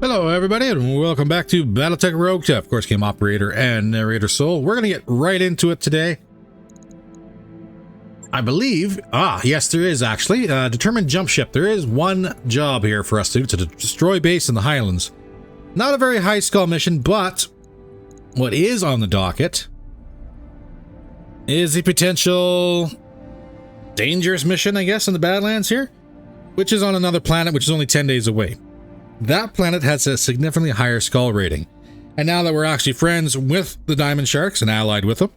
Hello everybody and welcome back to BattleTech RogueTech. Of course, game operator and narrator Soul. We're going to get right into it today. I believe, yes there is actually, determined jump ship. There is one job here for us to do, to destroy base in the Highlands. Not a very high skull mission, but what is on the docket is the potential dangerous mission, I guess, in the Badlands here, which is on another planet, which is only 10 days away. That planet has a significantly higher skull rating. And now that we're actually friends with the Diamond Sharks and allied with them,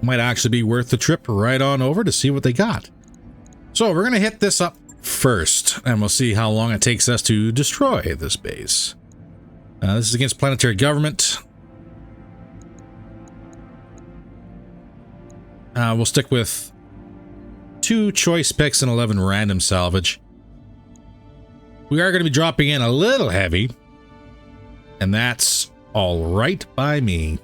it might actually be worth the trip right on over to see what they got. So we're going to hit this up first, and we'll see how long it takes us to destroy this base. This is against planetary government. We'll stick with 2 choice picks and 11 random salvage. We are going to be dropping in a little heavy, and that's all right by me.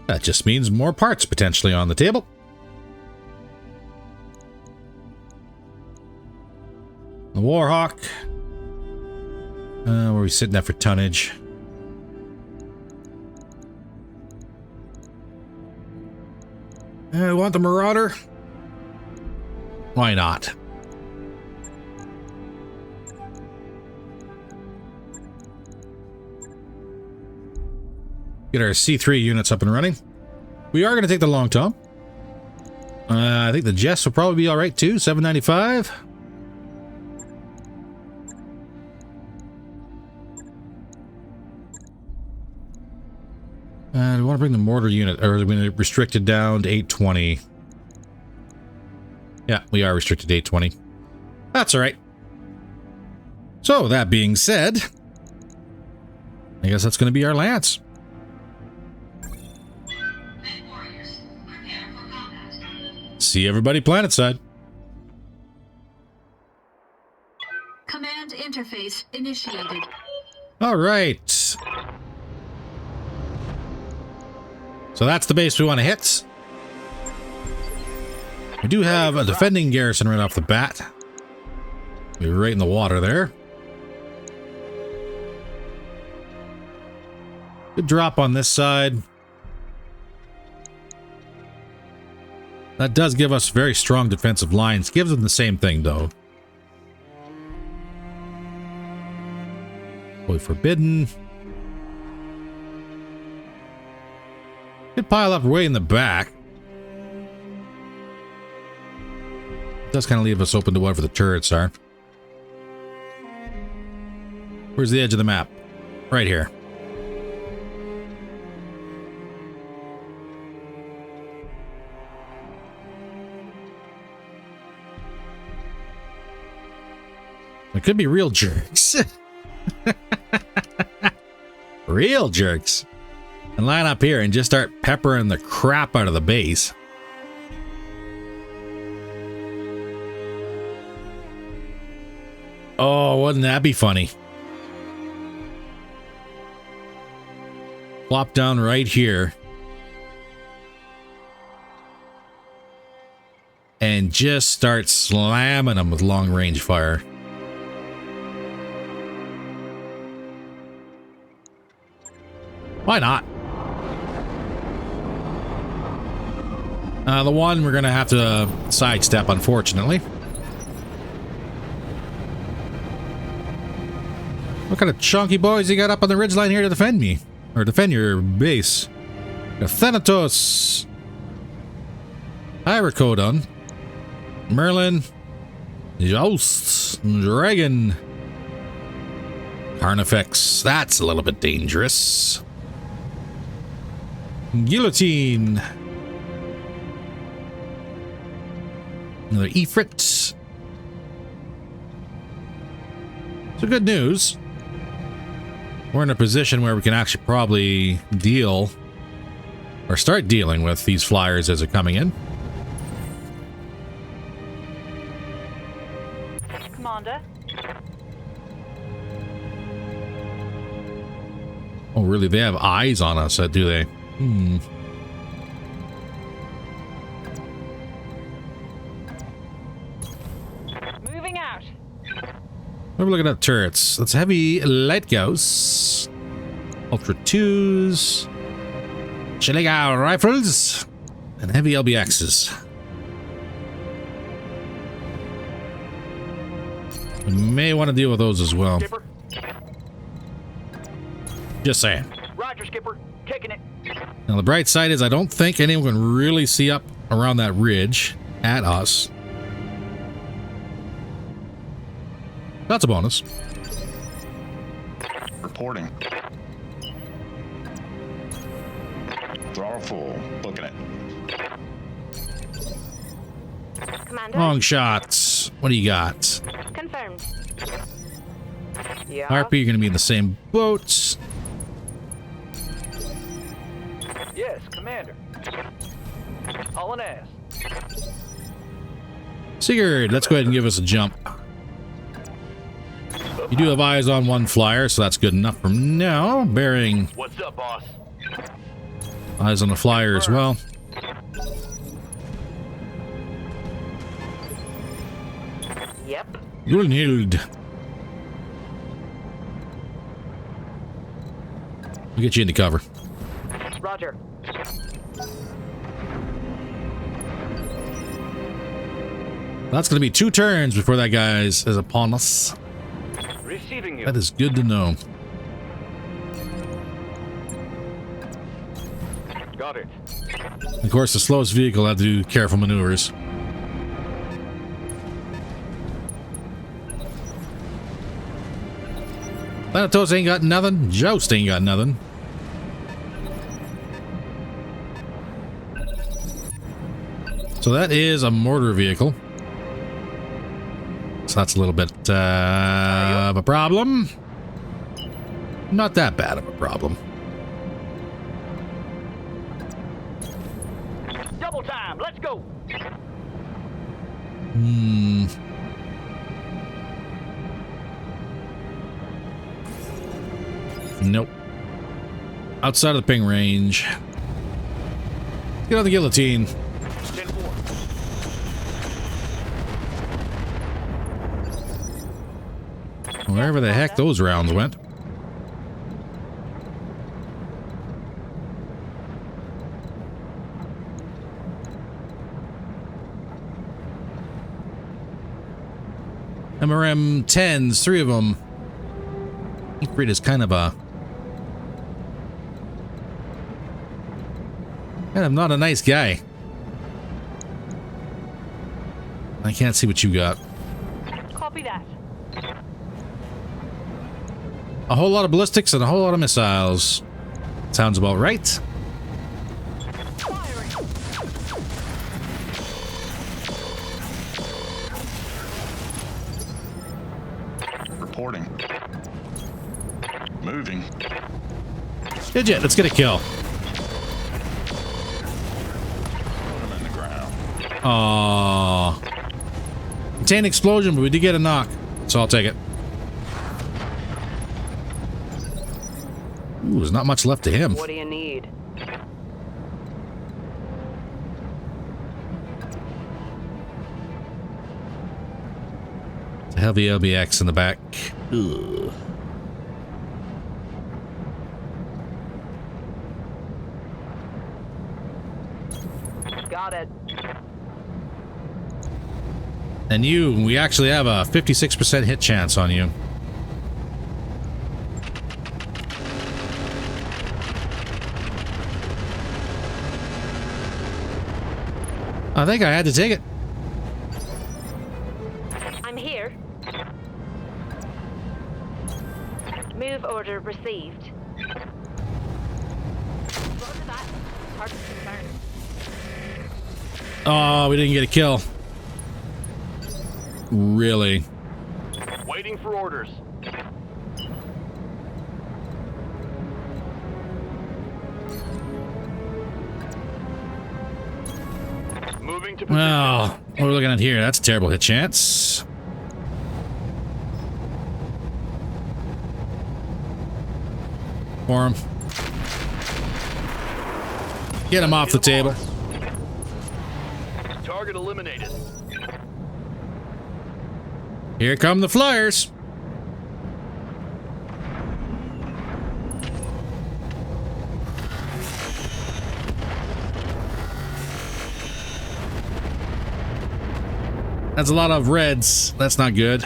That just means more parts potentially on the table. The Warhawk. Where are we sitting at for tonnage? I want the Marauder. Why not? Get our C3 units up and running. We are going to take the Long Tom. I think the Jess will probably be all right too. 795. And we want to bring the mortar unit, or we're going to restrict it down to 820. Yeah, we are restricted to 820. That's all right. So, that being said, I guess that's going to be our Lance. See everybody planetside. Command interface initiated. All right. So that's the base we want to hit. We do have a defending garrison right off the bat. We're right in the water there. Good drop on this side. That does give us very strong defensive lines. Gives them the same thing, though. Boy, forbidden. Could pile up way in the back. Does kind of leave us open to whatever the turrets are. Where's the edge of the map? Right here. It could be real jerks. Real jerks. And line up here and just start peppering the crap out of the base. Oh, wouldn't that be funny? Plop down right here. And just start slamming them with long range fire. Why not? The one we're going to have to sidestep, unfortunately. What kind of chunky boys you got up on the ridgeline here to defend me? Or defend your base? Thanatos. Hyracodon. Merlin. Joust. Dragon. Carnifex. That's a little bit dangerous. Guillotine. Another Ifrit. So good news. We're in a position where we can actually probably deal or start dealing with these flyers as they're coming in. Commander. Oh, really? They have eyes on us, do they? We're looking at turrets. That's heavy light gauss, Ultra 2s, Chiliga rifles, and heavy LBXs. We may want to deal with those as well. Skipper. Just saying. Roger, Skipper. Taking it. Now the bright side is I don't think anyone can really see up around that ridge at us. That's a bonus. Reporting. Throttle full. Booking it. Commander. Long shots. What do you got? Confirmed. Yeah. RP, you're going to be in the same boat. Yes, Commander. Hauling ass. Sigurd, let's go ahead and give us a jump. You do have eyes on one flyer, so that's good enough for now. Bearing What's up, boss? eyes on the flyer as well. Yep. Grunhild. We'll get you into cover. Roger. That's going to be 2 turns before that guy is upon us. Receiving you. That is good to know. Got it. Of course, the slowest vehicle had to do careful maneuvers. Thanatos ain't got nothing. Joust ain't got nothing. So that is a mortar vehicle. So that's a little bit of a problem. Not that bad of a problem. Double time. Let's go. Nope. Outside of the ping range. Get on the guillotine. 10-4. Wherever the heck those rounds went. MRM 10s, 3 of them. Siegfried is kind of not a nice guy. I can't see what you got. Copy that. A whole lot of ballistics and a whole lot of missiles. Sounds about right. Firing. Reporting. Moving. Did you? Let's get a kill. Put him in the ground. Aww. Contained explosion, but we did get a knock. So I'll take it. Ooh, there's not much left to him. What do you need? Heavy LBX in the back. Ugh. Got it. And you, we actually have a 56% hit chance on you. I think I had to take it. I'm here. Move order received. Roger that. Target confirmed. Oh, we didn't get a kill. Really? Waiting for orders. Moving to position. Well, what are we looking at here? That's a terrible hit chance. For him. Get him off the table. Target eliminated. Here come the flyers. That's a lot of reds. That's not good.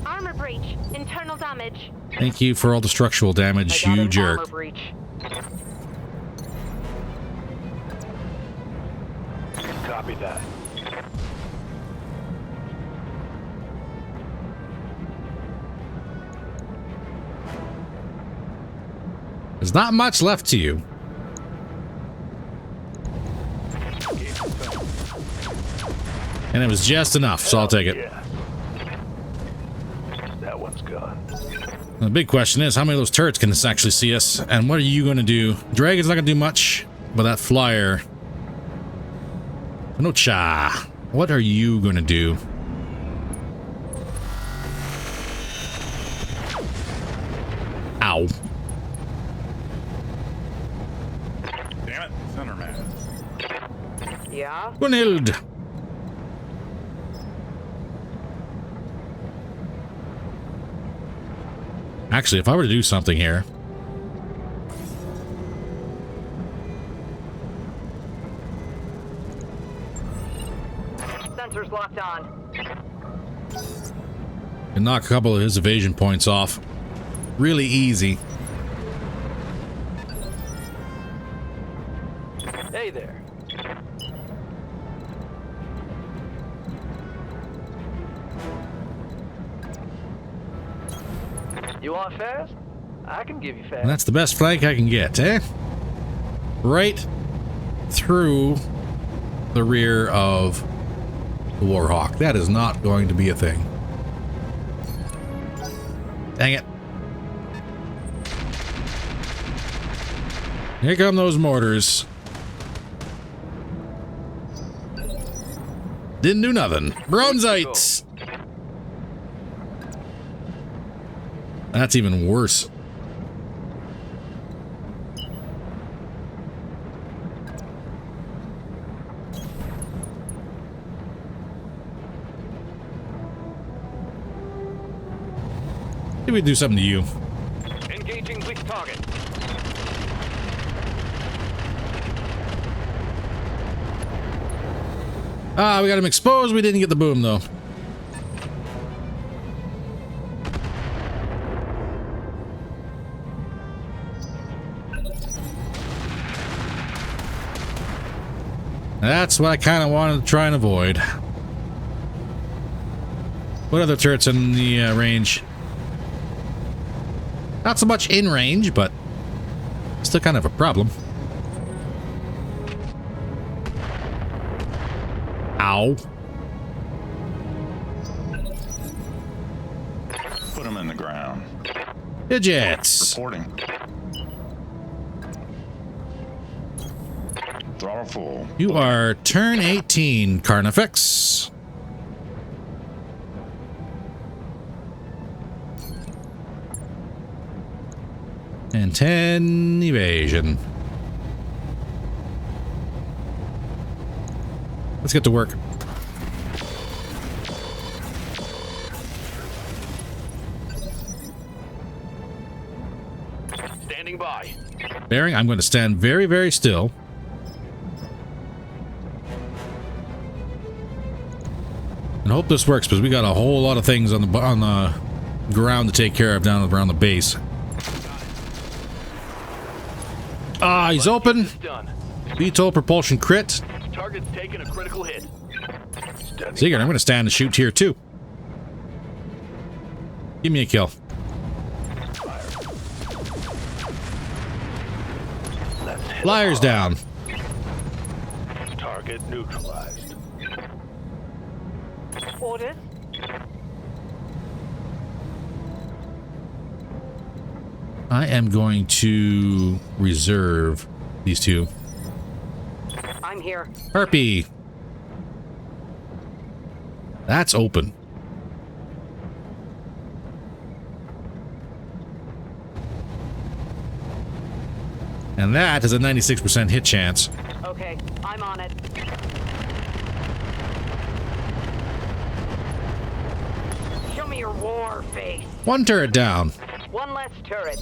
Armor breach. Internal damage. Thank you for all the structural damage, I got you an jerk. armor breach. Copy that. There's not much left to you. And it was just enough, so I'll take it. Yeah. That one's gone. The big question is, how many of those turrets can this actually see us? And what are you going to do? Dragon's not going to do much, but that flyer... Nocha. What are you going to do? Ow. Damn it, center man. Yeah? Gunhild. Actually, if I were to do something here... Sensors locked on. and knock a couple of his evasion points off. Really easy. Hey there. You want fast? I can give you fast. And that's the best flank I can get, eh? Right through the rear of the Warhawk. That is not going to be a thing. Dang it. Here come those mortars. Didn't do nothing. Bronzites! That's even worse. Maybe we do something to you. Engaging weak target. Ah, we got him exposed. We didn't get the boom, though. That's what I kind of wanted to try and avoid. What other turrets in the range? Not so much in range, but still kind of a problem. Ow. Put him in the ground. Digits. Reporting. Throttle full. You are turn 18, Carnifex. And 10 evasion. Let's get to work. Standing by. Bearing, I'm going to stand very, very still. And hope this works, because we got a whole lot of things on the ground to take care of down around the base. Ah, he's open. Done. VTOL propulsion crit. Target's taking a critical hit. Sigurd, I'm going to stand and shoot here too. Give me a kill. Flyers down. Target neutralized. Orders? I am going to reserve these two. I'm here. Harpy. That's open. And that is a 96% hit chance. Okay, I'm on it. Show me your war face. One turret down. One less turret.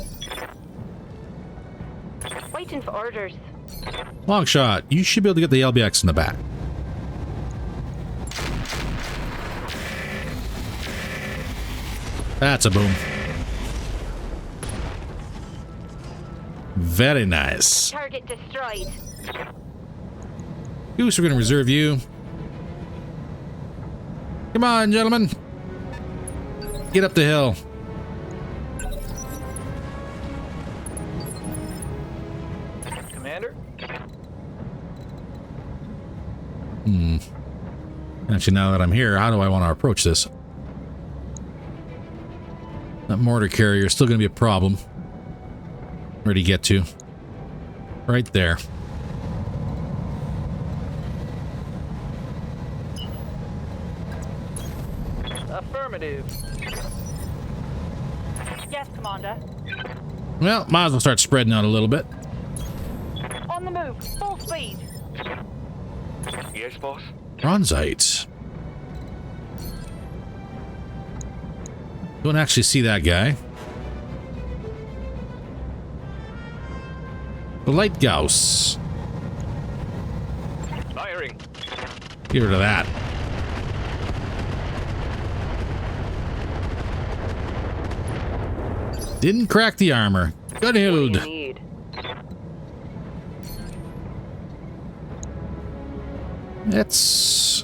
Waiting for orders. Long shot. You should be able to get the LBX in the back. That's a boom. Very nice. Target destroyed. Goose, we're going to reserve you. Come on, gentlemen. Get up the hill. Commander? Actually, now that I'm here, how do I want to approach this? That mortar carrier is still going to be a problem. Where do you get to? Right there. Affirmative. Yes, Commander. Well, might as well start spreading out a little bit. On the move. Full speed. Yes, boss. Bronzite. Don't actually see that guy. The light Gauss. Firing. Get rid of that. Didn't crack the armor. Good What do hild. you need? That's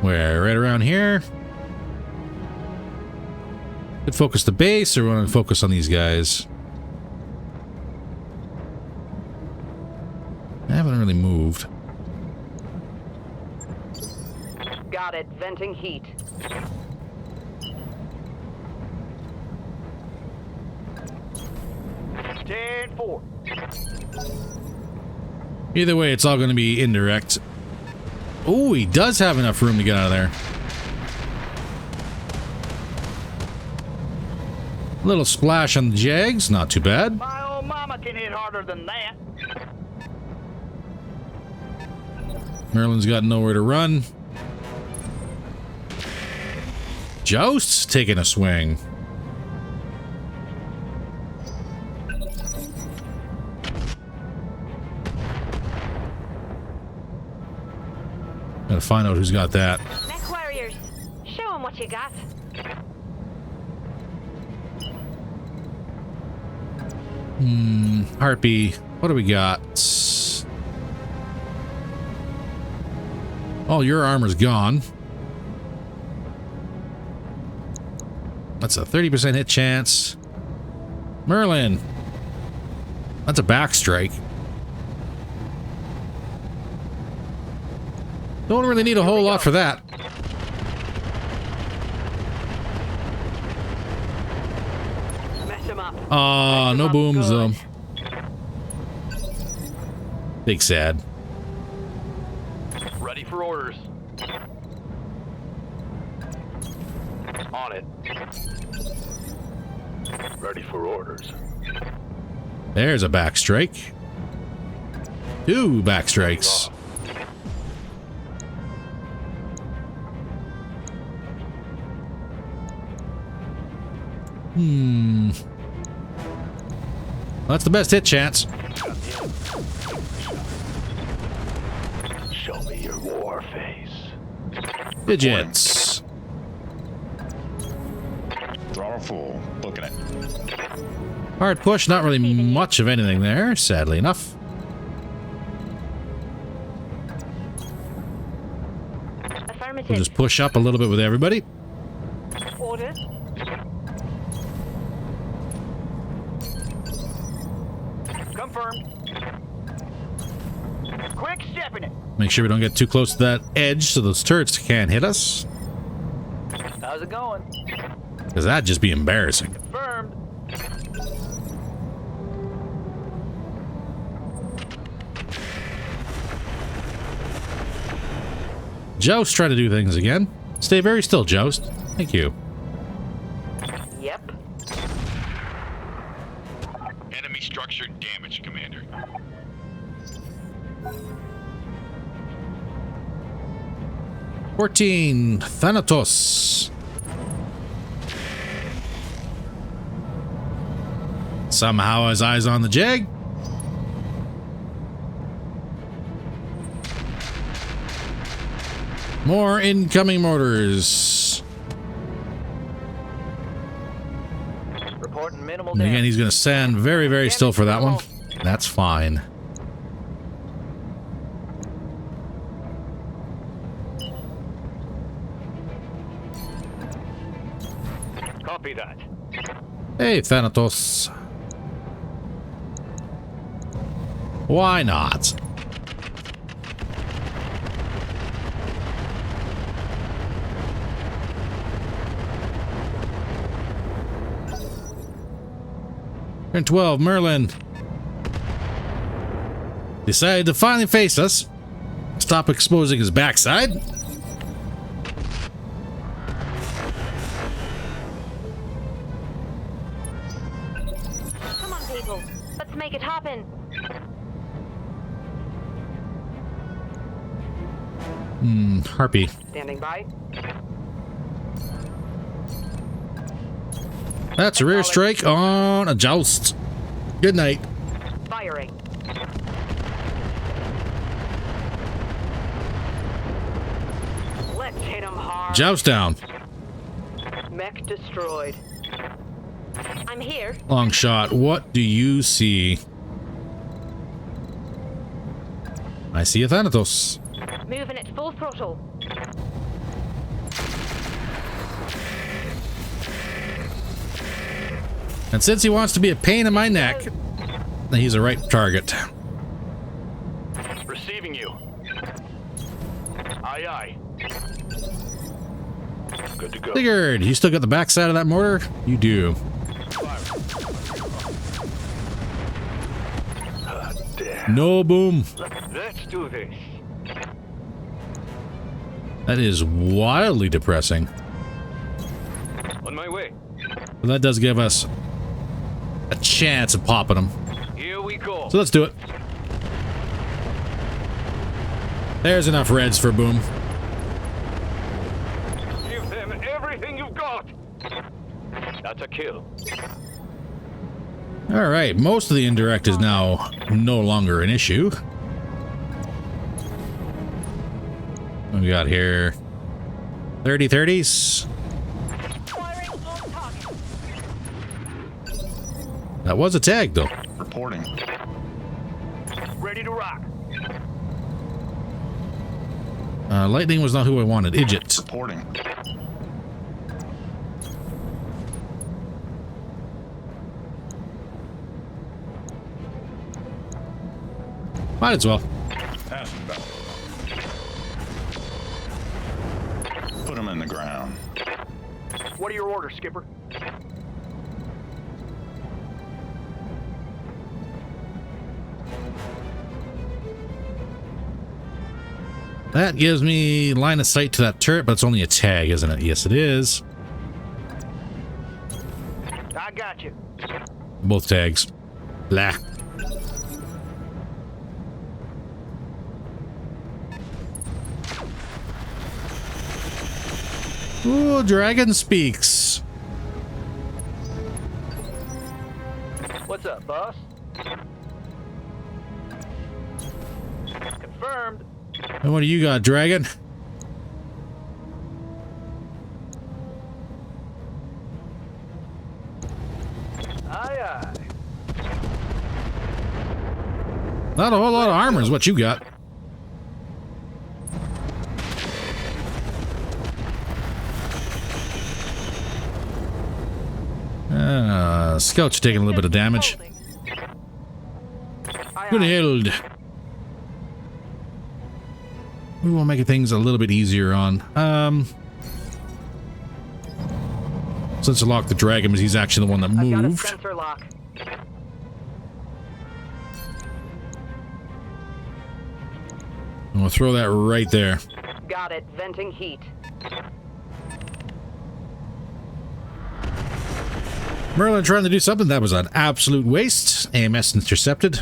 where, right around here. Could focus the base, or we want to focus on these guys. I haven't really moved. Got it. Venting heat. Stand for. Either way, it's all going to be indirect. Oh, he does have enough room to get out of there. Little splash on the Jags, not too bad. My old mama can hit harder than that. Merlin's got nowhere to run. Joust's taking a swing. Gotta find out who's got that. Mech warriors. Show them what you got. Harpy, what do we got? Oh, your armor's gone. That's a 30% hit chance. Merlin. That's a backstrike. Don't really need a whole lot for that. Mess them up. Aw, no booms though. Good. Big sad. Ready for orders. On it. Ready for orders. There's a backstrike. 2 backstrikes. That's the best hit chance. Show me your war face. Digits. Throttle full. Booking it. Hard push, not really much of anything there, sadly enough. Affirmative. We'll just push up a little bit with everybody. Orders. Confirmed. Quick stepping it. Make sure we don't get too close to that edge so those turrets can't hit us. How's it going? Because that'd just be embarrassing. Confirmed. Joust trying to do things again. Stay very still, Joust. Thank you. Yep. Enemy structure damage, Commander. "14 Thanatos." Somehow has eyes on the Jag. More incoming mortars. And again, he's going to stand very, very still for that one. That's fine. Copy that. Hey, Thanatos. Why not? Turn 12, Merlin. Decided to finally face us. Stop exposing his backside. Come on, people. Let's make it happen. Harpy. Standing by. That's a rear strike on a joust. Good night. Firing. Let's hit him hard. Joust down. Mech destroyed. I'm here. Long shot. What do you see? I see a Thanatos. Moving at full throttle. And since he wants to be a pain in my neck, he's a right target. Receiving you. Aye, aye. Good to go. Figured. You still got the backside of that mortar? You do. Damn. No boom. Let's do this. That is wildly depressing. On my way. But that does give us a chance of popping them. Here we go. So let's do it. There's enough reds for boom. Give them everything you've got. That's a kill. All right, most of the indirect is now no longer an issue. What we got here? 30-30s. Firing on target. That was a tag, though. Reporting. Ready to rock. Lightning was not who I wanted. Idjit. Reporting. Might as well. Passing back. Put him in the ground. What are your orders, Skipper? That gives me line of sight to that turret, but it's only a tag, isn't it? Yes, it is. I got you. Both tags. Blah. Ooh, dragon speaks. What's up, boss? Confirmed. And what do you got, dragon? Aye, aye. Not a whole lot of armor is what you got. Scouts are taking a little bit of damage. Good held. We will make things a little bit easier on. Since I locked the dragon, because he's actually the one that I've got a moved. sensor lock. And we'll throw that right there. Got it. Venting heat. Merlin trying to do something that was an absolute waste. AMS intercepted.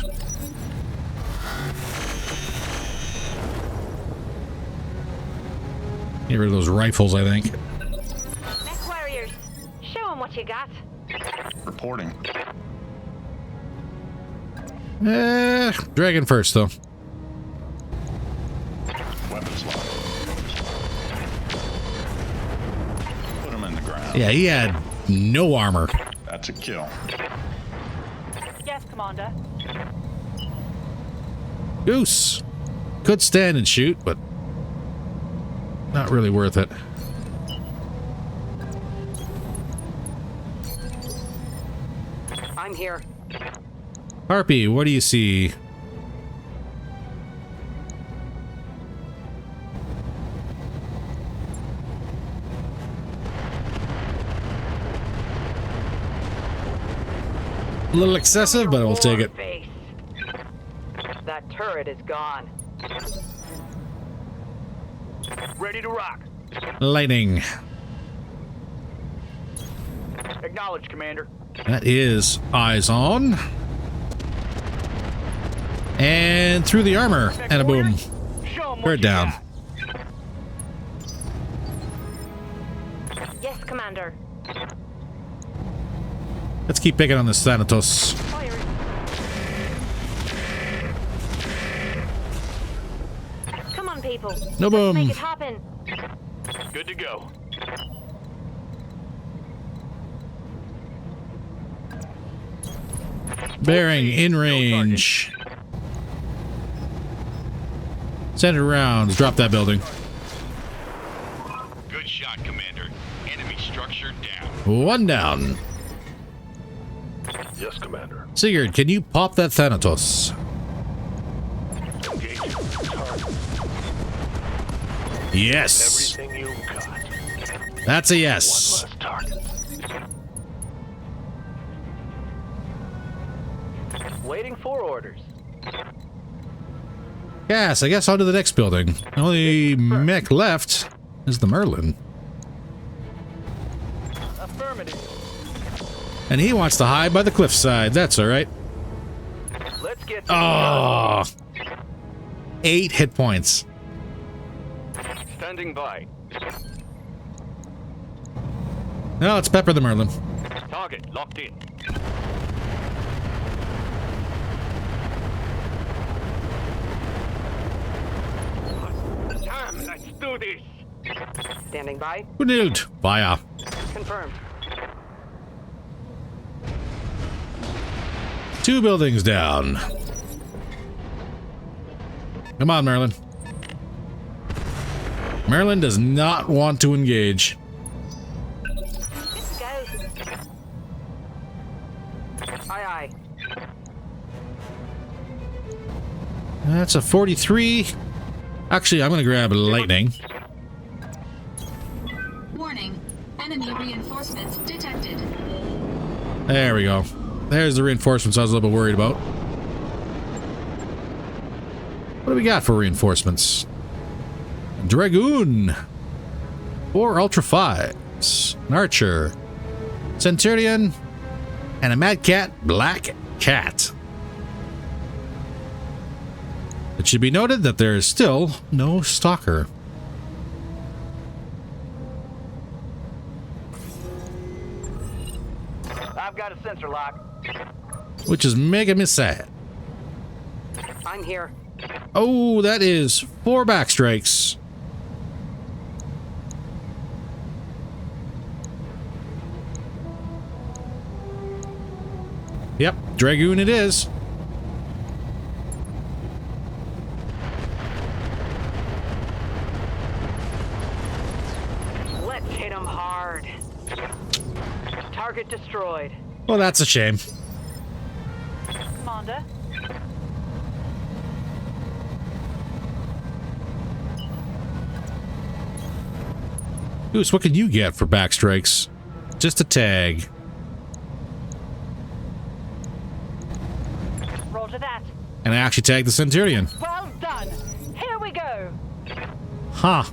Get rid of those rifles, I think. Mech warriors, show them what you got. Reporting. Dragon first, though. Weapons locked. Put him in the ground. Yeah, he had no armor. That's a kill. Commander. Goose. Could stand and shoot, but not really worth it. I'm here. Harpy, what do you see? A little excessive, but we'll take it. Face. That turret is gone. Ready to rock. Lightning. Acknowledge, Commander. That is eyes on. And through the armor. And a boom. Show 'em what Bird you down. got. Yes, Commander. Let's keep picking on this Thanatos. Firing. Come on, people. No Let's boom. make it happen. Good to go. Bearing in range. Center rounds. Drop that building. Good shot, Commander. Enemy structure down. One down. Yes, Commander. Sigurd, can you pop that Thanatos? Engage. Target. Yes. Everything you've got. That's a yes. Less target. Waiting for orders. Yes, I guess on to the next building. The only mech left is the Merlin. Affirmative. And he wants to hide by the cliffside. That's alright. Let's get to Oh, 8 hit points. standing by. No, let's pepper the Merlin. Target locked in. Damn, let's do this. Standing by. Benilde. Fire. Confirmed. 2 buildings down. Come on, Merlin. Merlin does not want to engage. Let's go. Aye, aye. That's a 43. Actually, I'm going to grab lightning. Warning. Enemy reinforcements detected. There we go. There's the reinforcements I was a little bit worried about. What do we got for reinforcements? Dragoon. 4 Ultra 5s. An Archer. Centurion. And a Mad Cat Black Cat. It should be noted that there is still no Stalker. I've got a sensor lock. Which is making me sad. I'm here. Oh, that is 4 backstrikes. Yep, Dragoon it is. Let's hit him hard. Target destroyed. Well, that's a shame. Commander. Goose, what can you get for backstrikes? Just a tag. Roger that. And I actually tagged the Centurion. Well done. Here we go. Huh.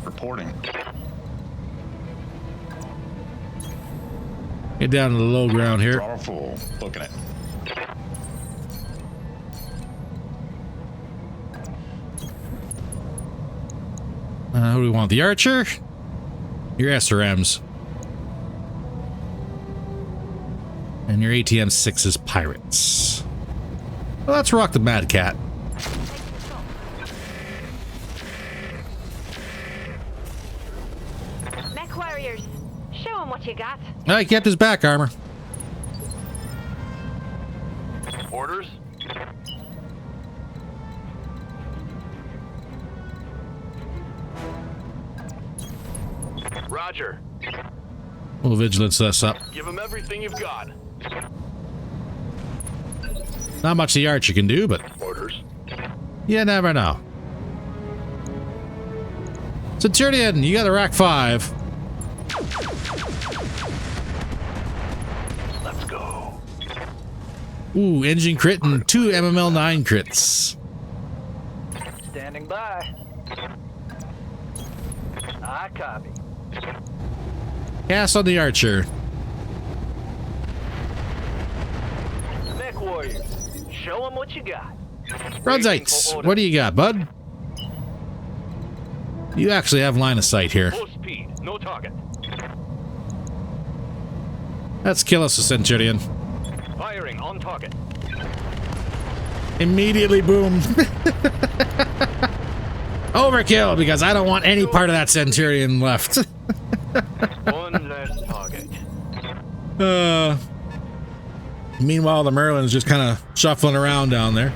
Reporting. Get down to the low ground here. Throttle full. Booking it. Who do we want? The Archer? Your SRMs. And your ATM 6 is Pirates. Well, let's rock the Mad Cat. warriors. Show them what you got. I kept his back armor. Orders? Roger. We'll vigilance us up. Give him everything you've got. Not much the archer can do, but Orders? you never know. Centurion, you got a rack 5. Let's go. Ooh, engine crit and 2 MML 9 crits. Standing by. I copy. Cast on the archer. Mech warriors, show them what you got. Broadsights, what do you got, bud? You actually have line of sight here. Full speed. No target. Let's kill us a Centurion. Firing on target. Immediately boom. Overkill, because I don't want any part of that Centurion left. One less target. Meanwhile, the Merlin's just kind of shuffling around down there.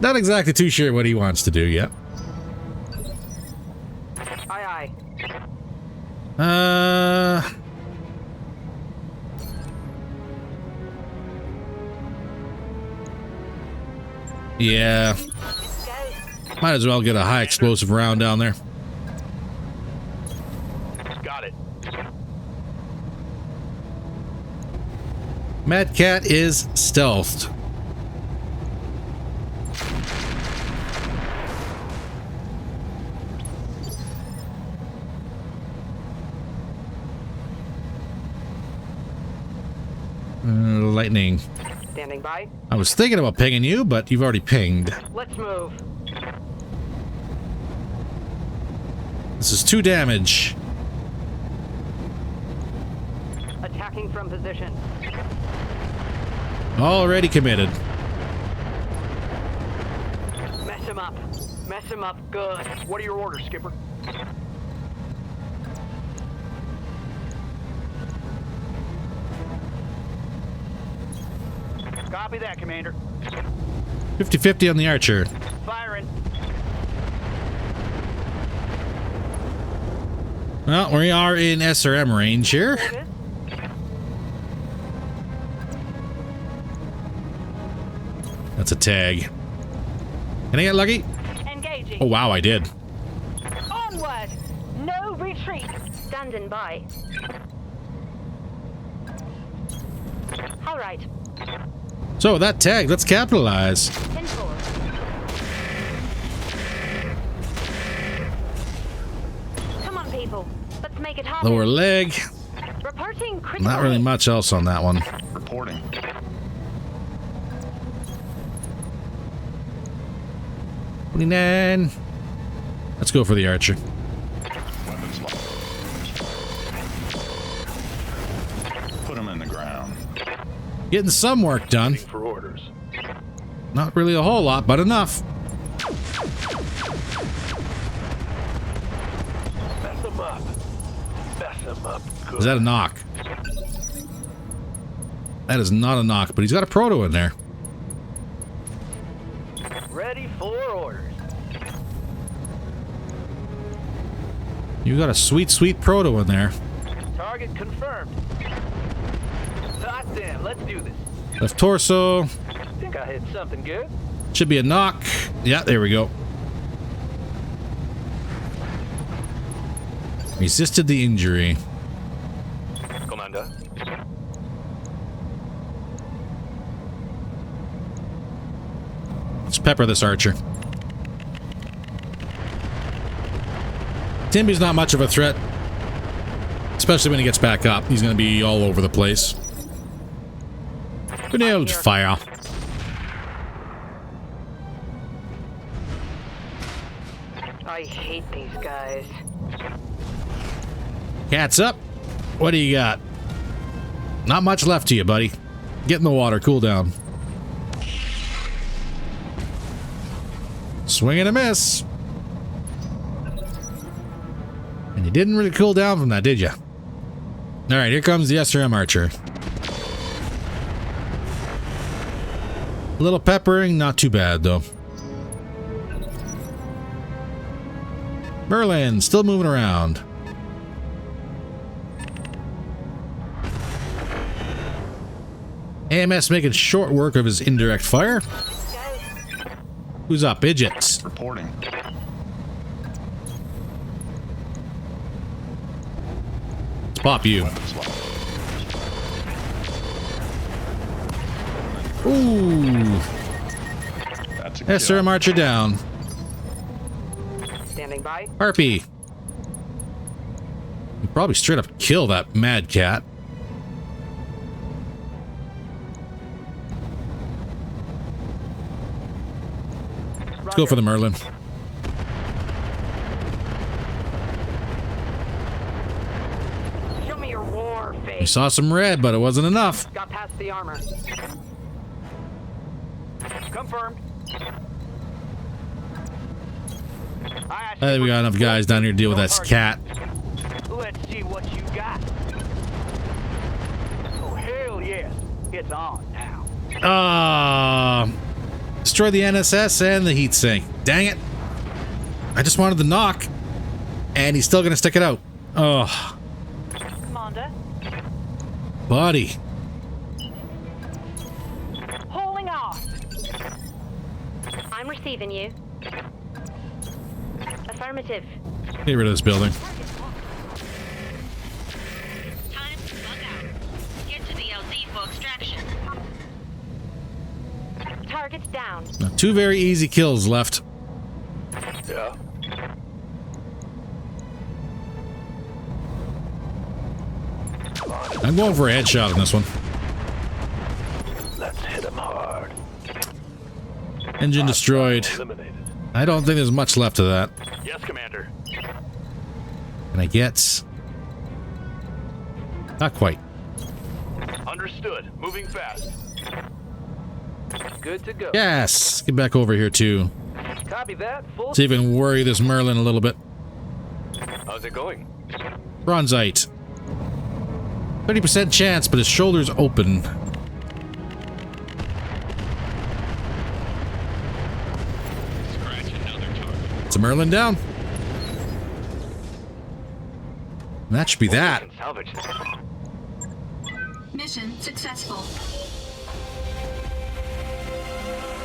Not exactly too sure what he wants to do yet. Aye, aye. Yeah. Might as well get a high explosive round down there. Got it. Mad Cat is stealthed. Lightning. Standing by. I was thinking about pinging you, but you've already pinged. Let's move. This is 2 damage. Attacking from position. Already committed. Mess him up. Mess him up good. What are your orders, Skipper? Copy that, Commander. 50-50 on the archer. Firing. Well, we are in SRM range here. Orders? That's a tag. Can I get lucky? Engaging. Oh, wow, I did. Onward. No retreat. Standing by. All right. So, with that tag, let's capitalize. 10-4. Come on, people. Let's make it happen. Lower leg. Reporting critical. Not really much else on that one. Reporting. $29. Let's go for the archer. Weapons locked. Put them in the ground. Getting some work done. For orders. Not really a whole lot, but enough. Mess him up. Mess him up. Good. Is that a knock? That is not a knock, but he's got a proto in there. Ready for orders. You got a sweet, sweet proto in there. Target confirmed. Hot damn, let's do this. Left torso. Think I hit something good. Should be a knock. Yeah, there we go. Resisted the injury. Commander. Let's pepper this archer. Timby's not much of a threat. Especially when he gets back up. He's going to be all over the place. Grenade fire. I hate these guys. Cat's up. What do you got? Not much left to you, buddy. Get in the water. Cool down. Swing and a miss. And you didn't really cool down from that, did you? Alright, here comes the SRM Archer. A little peppering, not too bad though. Merlin, still moving around. AMS making short work of his indirect fire. Who's up? Idiots. Reporting. Let's pop you. Weapons lost. Ooh. That's a kill. SRM Archer down. Standing by. Harpy. You probably straight up kill that mad cat. Let's go for the Merlin. Show me your war We face. saw some red, but it wasn't enough. Got past the armor. Confirmed. I think we got enough guys down here to deal with that cat. Let's see what you got. Oh, hell yeah. It's on now. Destroy the NSS and the heat sink. Dang it. I just wanted the knock. And he's still going to stick it out. Oh, Commander. buddy. Holding off. I'm receiving you. Affirmative. Get rid of this building. Time to bug out. Get to the LZ for extraction. Target's down. Now, 2 very easy kills left. Yeah. I'm going for a headshot on this one. Let's hit him hard. Engine destroyed. Eliminated. I don't think there's much left of that. Yes, Commander. Can I get... Not quite. Understood. Moving fast. Good to go. Yes! Get back over here too. Copy that. Full. See if we can worry this Merlin a little bit. How's it going? Bronzite. 30% chance, but his shoulder's open. Scratch another target. It's a Merlin down. And that should be that. And salvage this. Mission successful.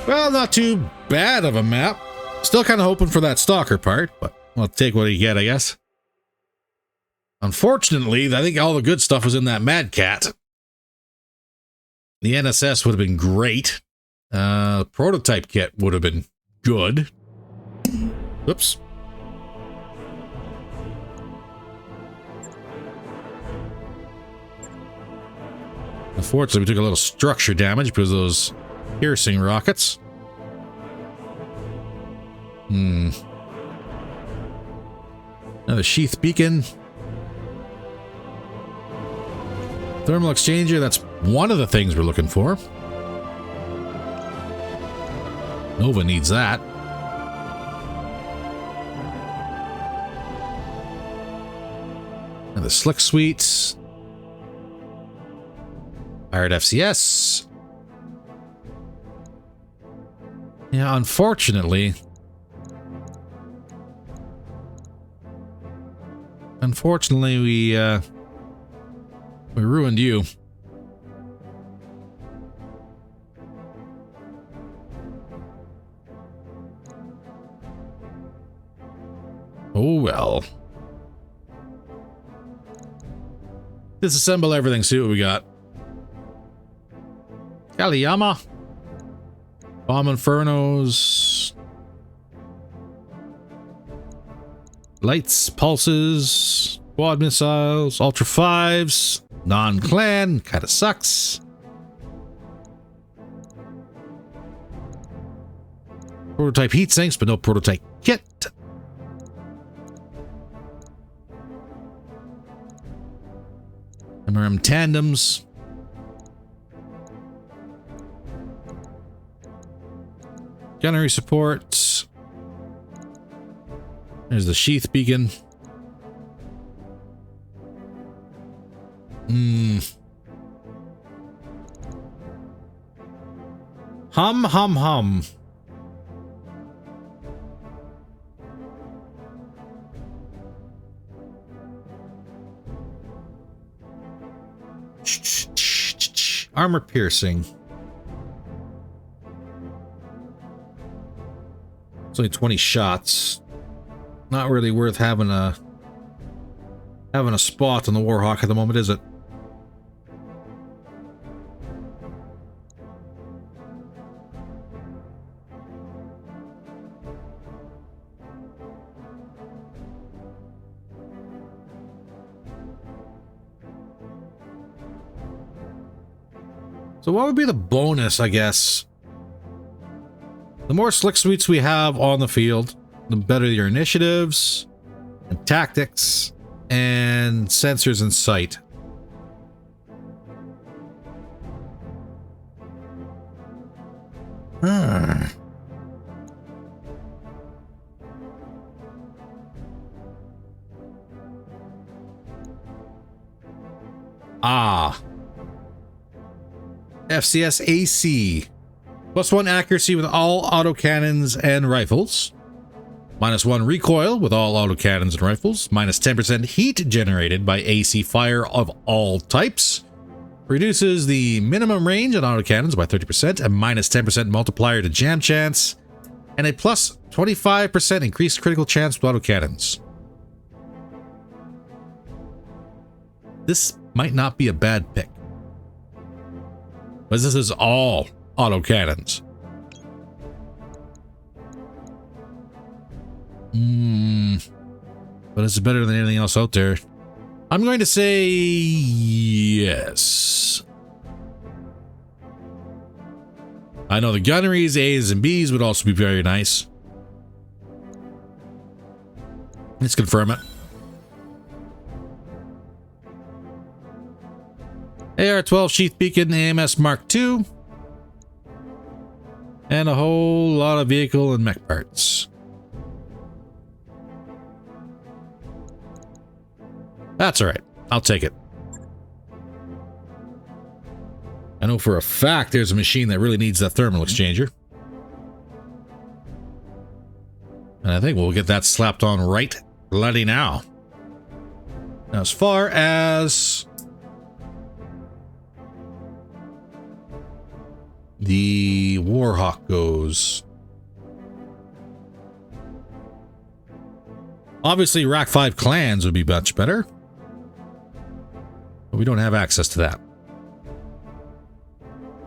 Well, not too bad of a map. Still kind of hoping for that stalker part, but I'll take what you get, I guess. Unfortunately, I think all the good stuff was in that Mad Cat. The NSS would have been great. Prototype kit would have been good. Oops. Unfortunately, we took a little structure damage because of those piercing rockets. Another sheath beacon. Thermal exchanger, that's one of the things we're looking for. Nova needs that. And the slick suites. Fired FCS. Yeah, unfortunately, we ruined you. Oh well. Disassemble everything, see what we got. Kaliyama. Bomb Infernos. Lights, pulses, quad missiles, Ultra 5s, non-clan, kinda sucks. Prototype heat sinks, but no prototype kit. MRM tandems. Gunnery support. There's the sheath beacon. Hum. Armor piercing. It's only 20 shots. Not really worth having a spot on the Warhawk at the moment, is it? So what would be the bonus, I guess? The more slick suites we have on the field, the better your initiatives and tactics and sensors in sight. FCS AC. +1 accuracy with all autocannons and rifles. -1 recoil with all autocannons and rifles. -10% heat generated by AC fire of all types. Reduces the minimum range on autocannons by 30%. And -10% multiplier to jam chance. And a +25% increased critical chance with autocannons. This might not be a bad pick. But this is all autocannons. But it's better than anything else out there. I'm going to say yes. I know the gunneries, A's and B's would also be very nice. Let's confirm it. AR-12 Sheath Beacon AMS Mark II. And a whole lot of vehicle and mech parts. That's alright. I'll take it. I know for a fact there's a machine that really needs that thermal exchanger. And I think we'll get that slapped on right bloody now. Now, as far as the Warhawk goes, obviously Rack 5 clans would be much better, but we don't have access to that,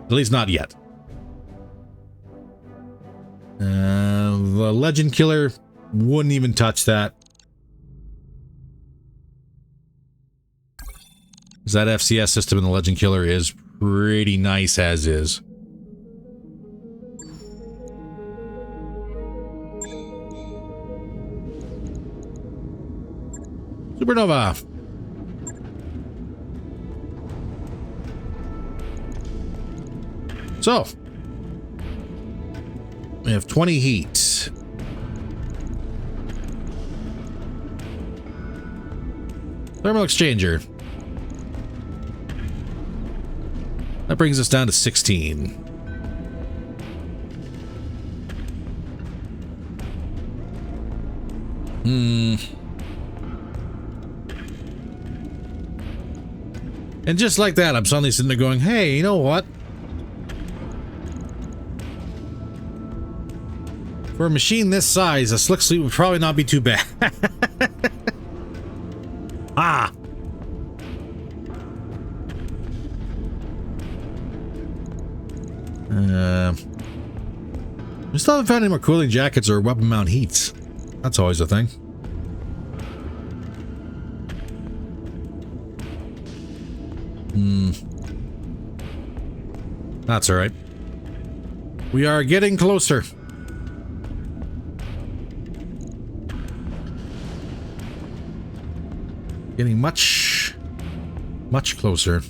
at least not yet. The Legend Killer wouldn't even touch that, because that FCS system in the Legend Killer is pretty nice as is. Supernova. So, we have 20 heat. Thermal exchanger. That brings us down to 16. And just like that, I'm suddenly sitting there going, hey, you know what? For a machine this size, a slick suite would probably not be too bad. Ah! We still haven't found any more cooling jackets or weapon mount heats. That's always a thing. That's all right. We are getting closer. Getting much closer.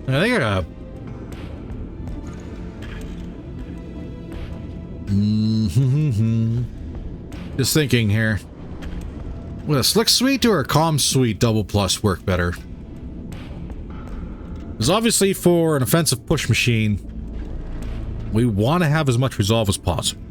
I think I got... Just thinking here. Would a slick suite or a calm suite double plus work better? Because obviously for an offensive push machine, we want to have as much resolve as possible.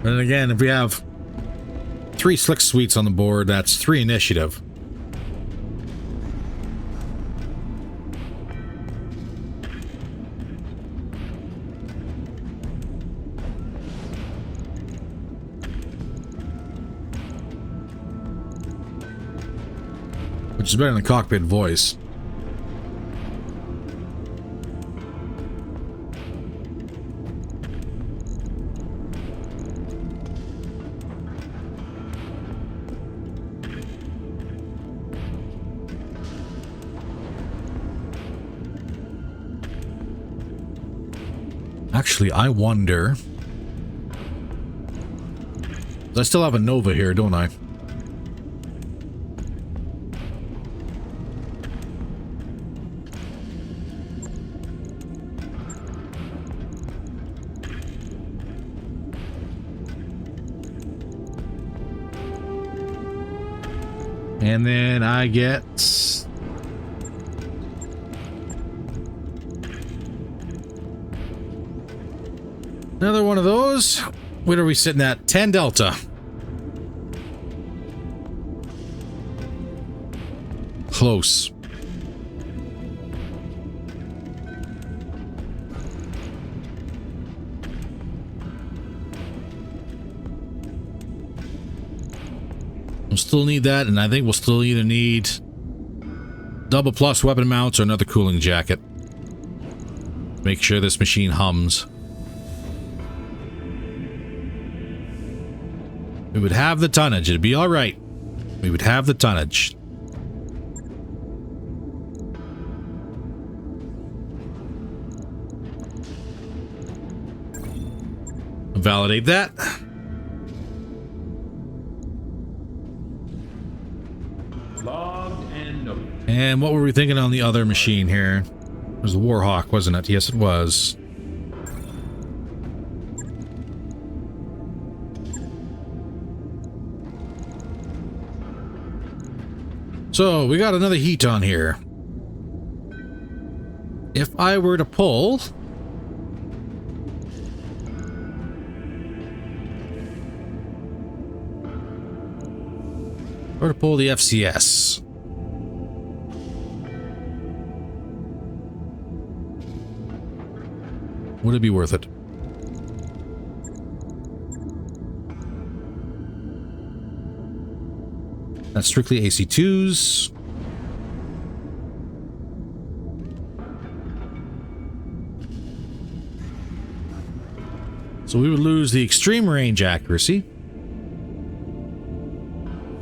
And again, if we have 3 slick suites on the board, that's 3 initiative. Which is better than cockpit voice. Actually, I wonder... I still have a Nova here, don't I? And then I get... another one of those. What are we sitting at? 10 Delta. Close. We'll still need that, and I think we'll still either need double plus weapon mounts or another cooling jacket. Make sure this machine hums. We would have the tonnage. It'd be all right. We would have the tonnage. Validate that. Logged and noted. And what were we thinking on the other machine here? It was the Warhawk, wasn't it? Yes, it was. So, we got another heat on here. If I were to pull... or to pull the FCS. Would it be worth it? That's strictly AC2s. So we would lose the extreme range accuracy.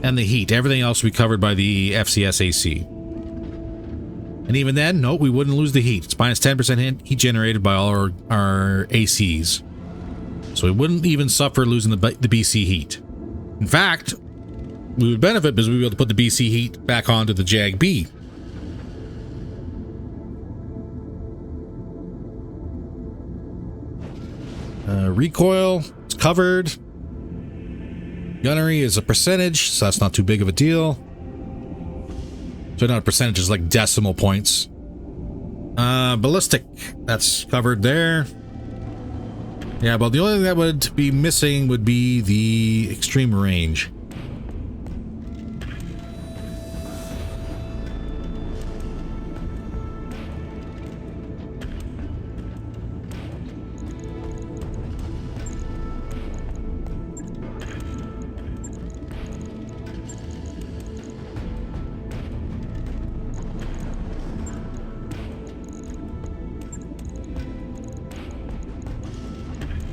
And the heat. Everything else would be covered by the FCS AC. And even then, no, we wouldn't lose the heat. It's minus 10% heat generated by all our ACs. So we wouldn't even suffer losing the BC heat. In fact, we would benefit because we would be able to put the BC heat back onto the Jag B. Recoil, it's covered. Gunnery is a percentage, so that's not too big of a deal. So not a percentage, it's like decimal points. Ballistic, that's covered there. Yeah, but the only thing that would be missing would be the extreme range.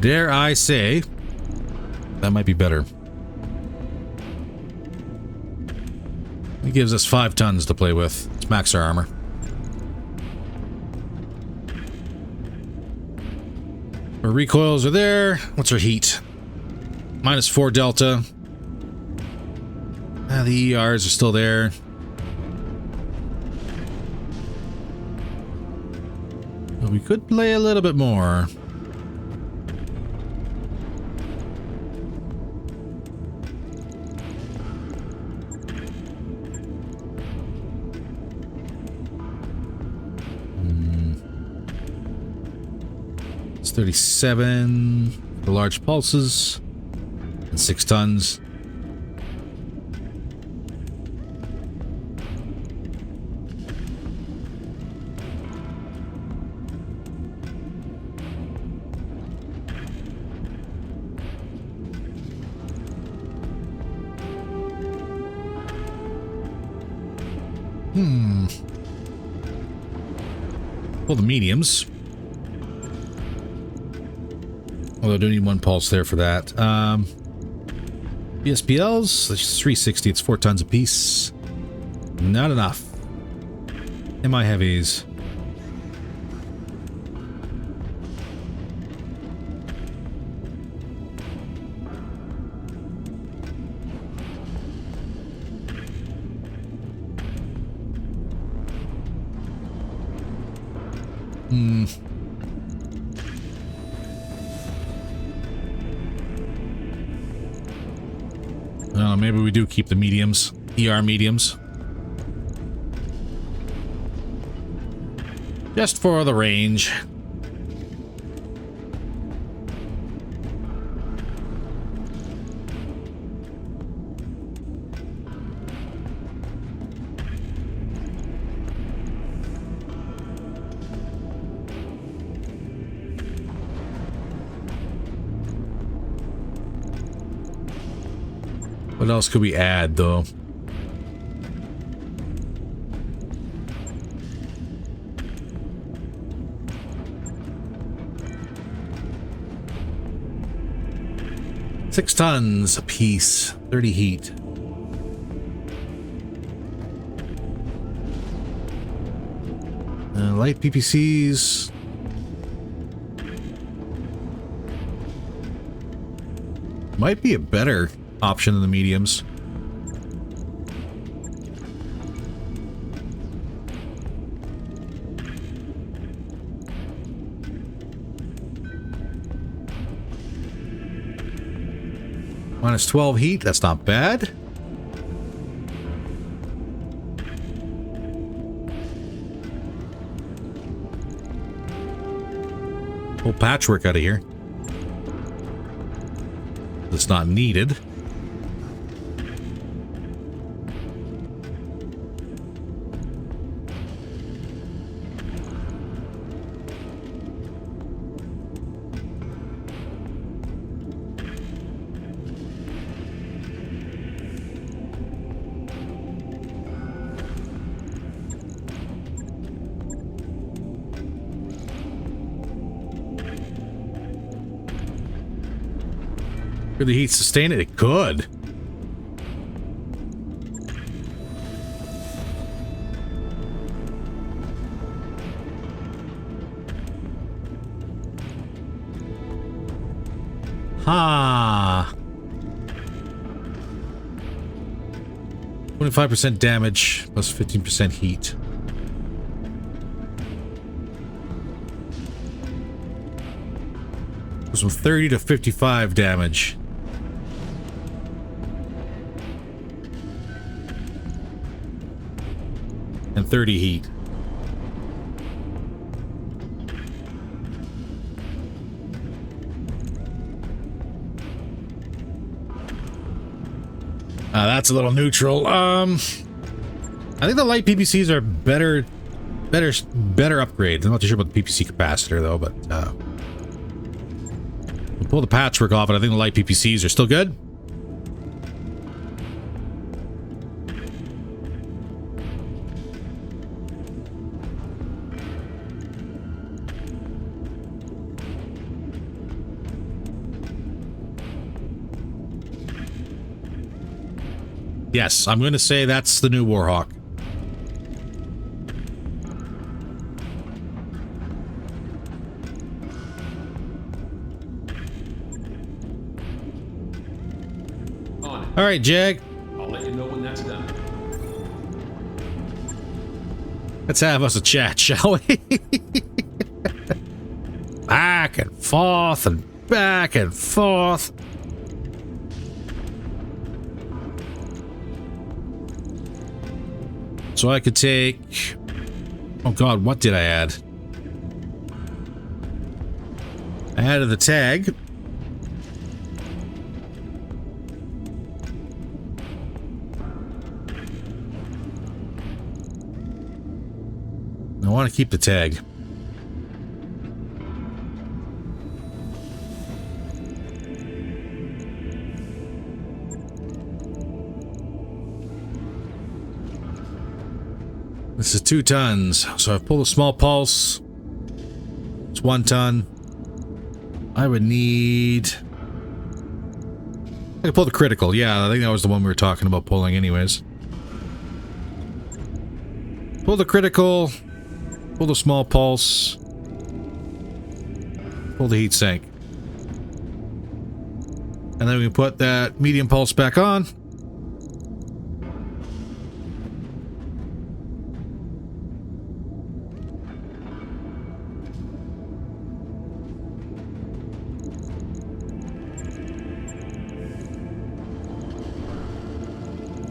Dare I say, that might be better. It gives us 5 tons to play with. Let's max our armor. Our recoils are there. What's our heat? -4 delta. The ERs are still there. But we could play a little bit more. It's 37 for large pulses and 6 tons. Well, the mediums. Although I do need 1 pulse there for that. BSPLs, that's just 360. It's 4 tons apiece. Not enough. MI heavies. Maybe we do keep the mediums, ER mediums. Just for the range. What else could we add, though? Six tons apiece, 30 heat. Light PPCs. Might be a better option than the mediums. -12 heat, that's not bad. Pull patchwork out of here. It's not needed. Could the heat sustain it? It could. Ha! 25% damage plus 15% heat. Goes from 30 to 55 damage. And 30 heat. That's a little neutral. I think the light PPCs are better upgrade. I'm not too sure about the PPC capacitor though, but we'll pull the patchwork off, and I think the light PPCs are still good. Yes, I'm going to say that's the new Warhawk. On it. All right, Jag. I'll let you know when that's done. Let's have us a chat, shall we? Back and forth and back and forth. So I could take... Oh god, what did I add? I added the tag. I want to keep the tag. This is 2 tons, so I've pulled a small pulse. It's 1 ton. I would need... I could pull the critical. Yeah, I think that was the one we were talking about pulling anyways. Pull the critical. Pull the small pulse. Pull the heat sink. And then we can put that medium pulse back on.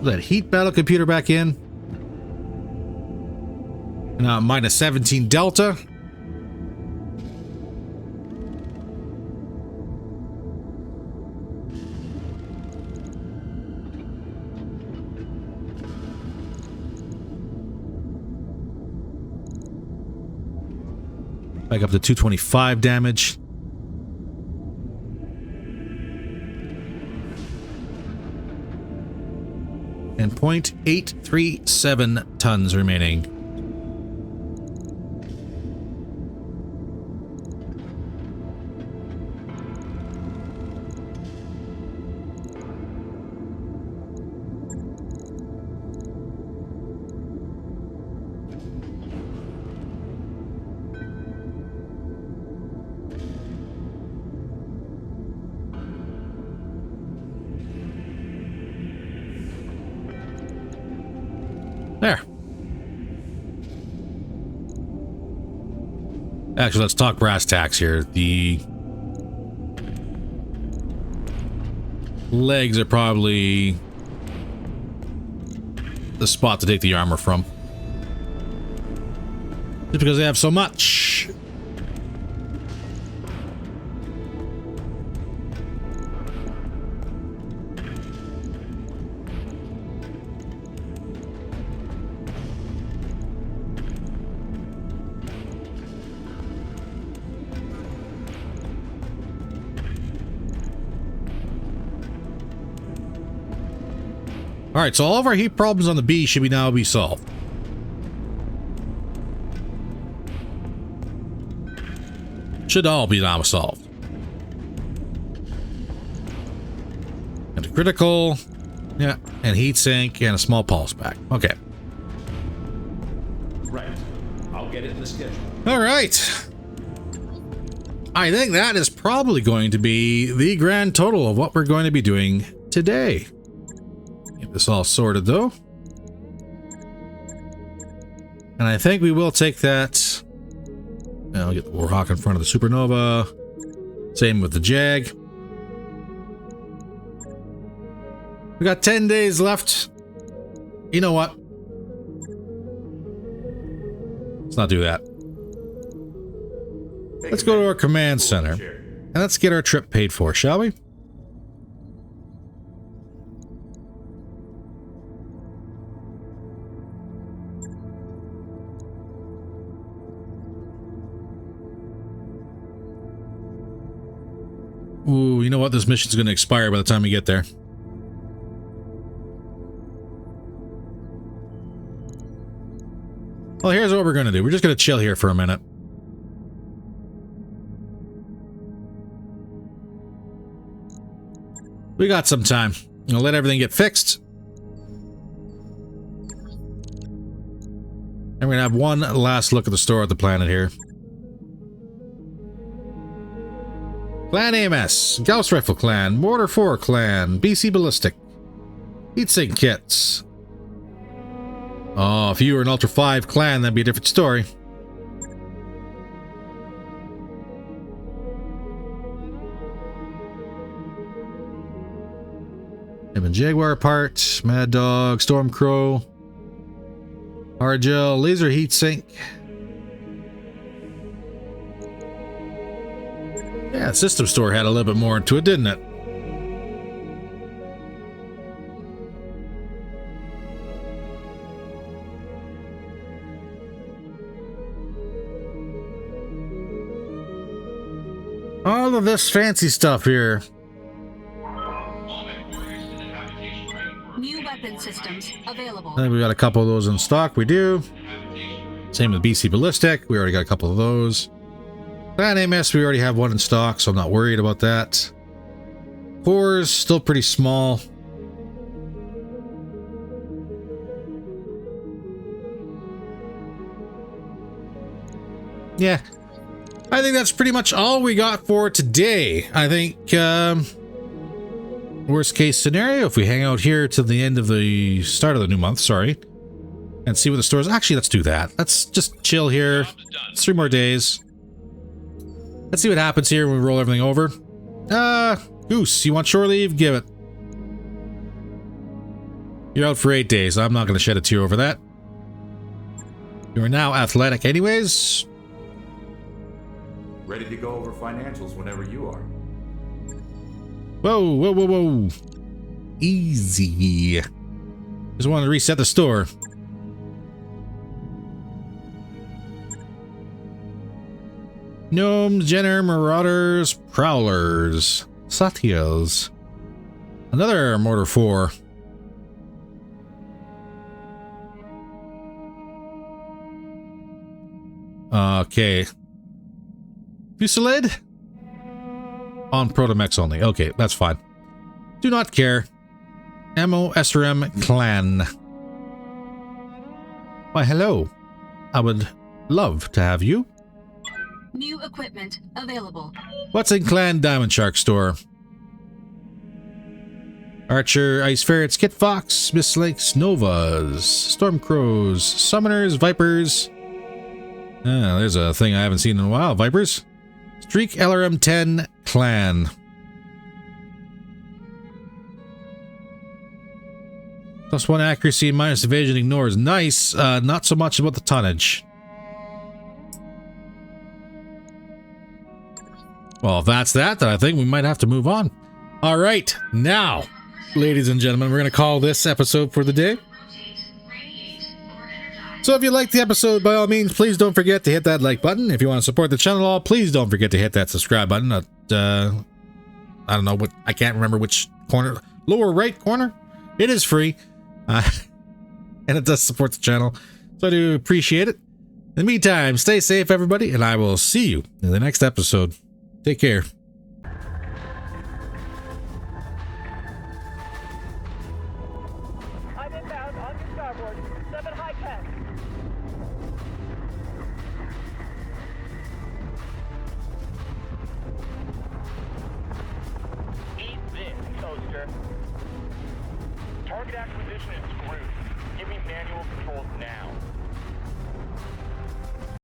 That heat battle computer back in. Now minus 17 delta. Back up to 225 damage. And 0.837 tons remaining. There. Actually, let's talk brass tacks here. The legs are probably the spot to take the armor from. Just because they have so much. Alright, so all of our heat problems on the B should now be solved. Should all be now solved. And a critical, yeah, and heat sink and a small pulse back. Okay. Right. I'll get it in the schedule. Alright. I think that is probably going to be the grand total of what we're going to be doing today. Get this all sorted though. And I think we will take that. I'll get the Warhawk in front of the Supernova. Same with the Jag. We got 10 days left. You know what? Let's not do that. Let's go to our command center. And let's get our trip paid for, shall we? Ooh, you know what? This mission's going to expire by the time we get there. Well, here's what we're going to do. We're just going to chill here for a minute. We got some time. I'll let everything get fixed. And we're gonna have one last look at the store at the planet here. Clan AMS, Gauss Rifle Clan, Mortar 4 Clan, BC Ballistic, Heatsink Kits. Oh, if you were an Ultra 5 clan, that'd be a different story. Him and Jaguar part, Mad Dog, Storm Crow, Hard Gel, Laser Heatsink. Yeah, System Store had a little bit more into it, didn't it? All of this fancy stuff here. New weapon systems available. I think we got a couple of those in stock. We do. Same with BC Ballistic. We already got a couple of those. Clan AMS, we already have one in stock, so I'm not worried about that. Cores, still pretty small. Yeah. I think that's pretty much all we got for today. I think, worst case scenario, if we hang out here till the end of the start of the new month, sorry, and see what the stores. Actually, let's do that. Let's just chill here. It's 3 more days. Let's see what happens here when we roll everything over. Goose, you want shore leave? Give it. You're out for 8 days. I'm not going to shed a tear over that. You are now athletic anyways. Ready to go over financials whenever you are. Whoa, whoa, whoa, whoa. Easy. Just wanted to reset the store. Gnomes, Jenner, Marauders, Prowlers, Satyas. Another Mortar 4. Okay. Fusillade? On Protomechs only. Okay, that's fine. Do not care. Ammo SRM Clan. Why, hello. I would love to have you. New equipment available. What's in Clan Diamond Shark store? Archer, Ice Ferrets, Kit Fox, Miss Lakes, Novas, Storm Crows, Summoners, Vipers. Ah, there's a thing I haven't seen in a while. Vipers. Streak LRM 10 Clan. +1 accuracy, minus evasion, ignores. Nice. Not so much about the tonnage. Well, if that's that, then I think we might have to move on. All right, now, ladies and gentlemen, we're going to call this episode for the day. So if you liked the episode, by all means, please don't forget to hit that like button. If you want to support the channel at all, please don't forget to hit that subscribe button. I don't know what, I can't remember which corner, lower right corner. It is free, and it does support the channel, so I do appreciate it. In the meantime, stay safe, everybody, and I will see you in the next episode. Take care. I'm inbound on your starboard. 7 high tech. Eat this, toaster. Target acquisition in